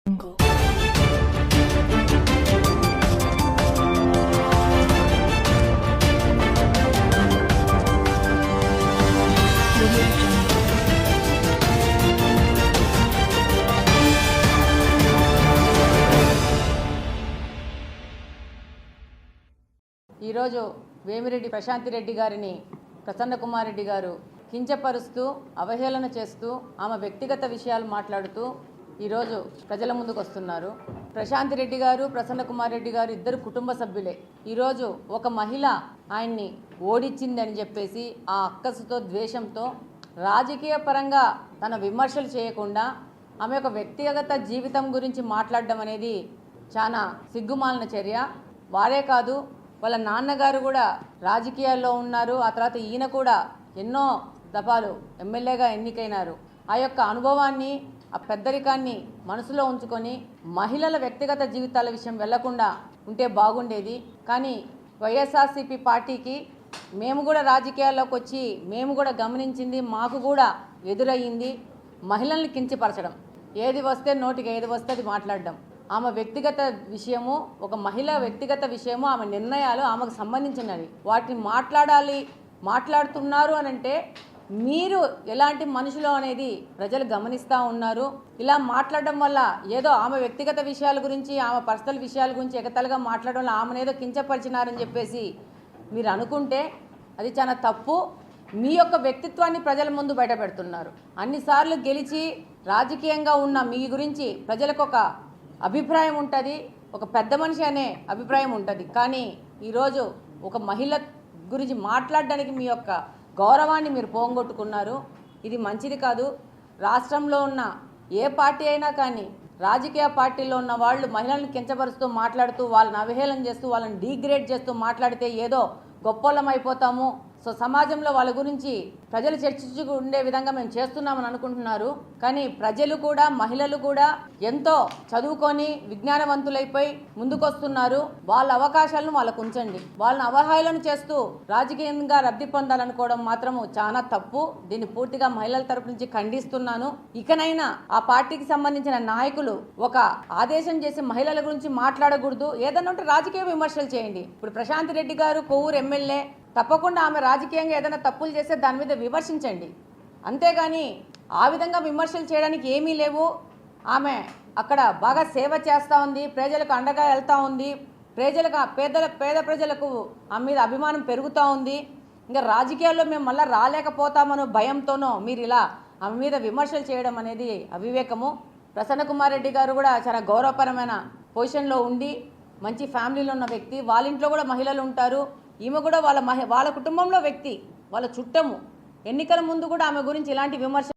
ఈరోజు వేమిరెడ్డి ప్రశాంతి రెడ్డి గారిని ప్రసన్న కుమార్ రెడ్డి గారు కించపరుస్తూ అవహేళన చేస్తూ ఆమె వ్యక్తిగత విషయాలు మాట్లాడుతూ ఈరోజు ప్రజల ముందుకు వస్తున్నారు. ప్రశాంతి రెడ్డి గారు ప్రసన్న కుమార్ రెడ్డి గారు ఇద్దరు కుటుంబ సభ్యులే. ఈరోజు ఒక మహిళ ఆయన్ని ఓడించిందని చెప్పేసి ఆ అక్కసుతో ద్వేషంతో రాజకీయ పరంగా తన విమర్శలు చేయకుండా ఆమె యొక్క వ్యక్తిగత జీవితం గురించి మాట్లాడడం అనేది చాలా సిగ్గుమాలిన చర్య. వారే కాదు, వాళ్ళ నాన్నగారు కూడా రాజకీయాల్లో ఉన్నారు. ఆ తర్వాత ఈయన కూడా ఎన్నో దఫాలు ఎమ్మెల్యేగా ఎన్నికైనారు. ఆ యొక్క అనుభవాన్ని, ఆ పెద్దరికాన్ని మనసులో ఉంచుకొని మహిళల వ్యక్తిగత జీవితాల విషయం వెళ్లకుండా ఉంటే బాగుండేది. కానీ వైఎస్ఆర్సీపీ పార్టీకి మేము కూడా రాజకీయాల్లోకి వచ్చి మేము కూడా గమనించింది, మాకు కూడా ఎదురయ్యింది మహిళల్ని కించపరచడం. ఏది వస్తే నోటికి ఏది వస్తే అది మాట్లాడడం. ఆమె వ్యక్తిగత విషయము, ఒక మహిళ వ్యక్తిగత విషయము, ఆమె నిర్ణయాలు ఆమెకు సంబంధించినవి. వాటిని మాట్లాడుతున్నారు అనంటే మీరు ఎలాంటి మనుషులు అనేది ప్రజలు గమనిస్తూ ఉన్నారు. ఇలా మాట్లాడడం వల్ల ఏదో ఆమె వ్యక్తిగత విషయాల గురించి, ఆమె పర్సనల్ విషయాల గురించి ఎగతలుగా మాట్లాడడం వల్ల ఆమెనేదో కించపరిచినారని చెప్పేసి మీరు అనుకుంటే అది చాలా తప్పు. మీ యొక్క వ్యక్తిత్వాన్ని ప్రజల ముందు బయటపెడుతున్నారు. అన్నిసార్లు గెలిచి రాజకీయంగా ఉన్న మీ గురించి ప్రజలకు ఒక అభిప్రాయం ఉంటుంది, ఒక పెద్ద మనిషి అనే అభిప్రాయం ఉంటుంది. కానీ ఈరోజు ఒక మహిళ గురించి మాట్లాడడానికి మీ యొక్క గౌరవాన్ని మీరు పోగొట్టుకున్నారు. ఇది మంచిది కాదు. రాష్ట్రంలో ఉన్న ఏ పార్టీ అయినా కానీ రాజకీయ పార్టీల్లో ఉన్న వాళ్ళు మహిళలను కించపరుస్తూ మాట్లాడుతూ వాళ్ళని అవహేళన చేస్తూ వాళ్ళని డీగ్రేడ్ చేస్తూ మాట్లాడితే ఏదో గొప్పోళ్ళం అయిపోతాము, సో సమాజంలో వాళ్ళ గురించి ప్రజలు చర్చించుకు ఉండే విధంగా మేము చేస్తున్నామని అనుకుంటున్నారు. కానీ ప్రజలు కూడా, మహిళలు కూడా ఎంతో చదువుకొని విజ్ఞానవంతులైపోయి ముందుకొస్తున్నారు. వాళ్ళ అవకాశాలను వాళ్ళకు ఉంచండి. వాళ్ళని అవహేళన చేస్తూ రాజకీయంగా లబ్ధి పొందాలనుకోవడం మాత్రము చాలా తప్పు. దీన్ని పూర్తిగా మహిళల తరపు నుంచి ఖండిస్తున్నాను. ఇకనైనా ఆ పార్టీకి సంబంధించిన నాయకులు ఒక ఆదేశం చేసి మహిళల గురించి మాట్లాడకూడదు. ఏదన్నా ఉంటే రాజకీయ విమర్శలు చేయండి. ఇప్పుడు ప్రశాంతి రెడ్డి గారు కొవ్వూరు ఎమ్మెల్యే, తప్పకుండా ఆమె రాజకీయంగా ఏదైనా తప్పులు చేస్తే దాని మీద విమర్శించండి. అంతేగాని ఆ విధంగా విమర్శలు చేయడానికి ఏమీ లేవు. ఆమె అక్కడ బాగా సేవ చేస్తూ ఉంది, ప్రజలకు అండగా వెళ్తూ ఉంది, పేద ప్రజలకు ఆమె మీద అభిమానం పెరుగుతూ ఉంది. ఇంకా రాజకీయాల్లో మేము మళ్ళీ రాలేకపోతామనో భయంతోనో మీరు ఇలా ఆమె మీద విమర్శలు చేయడం అనేది అవివేకము. ప్రసన్న కుమార్ రెడ్డి గారు కూడా చాలా గౌరవపరమైన పొజిషన్లో ఉండి మంచి ఫ్యామిలీలో ఉన్న వ్యక్తి. వాళ్ళ ఇంట్లో కూడా మహిళలు ఉంటారు. ఈమె కూడా వాళ్ళ కుటుంబంలో వ్యక్తి, వాళ్ళ చుట్టము. ఎన్నికల ముందు కూడా ఆమె గురించి ఇలాంటి విమర్శ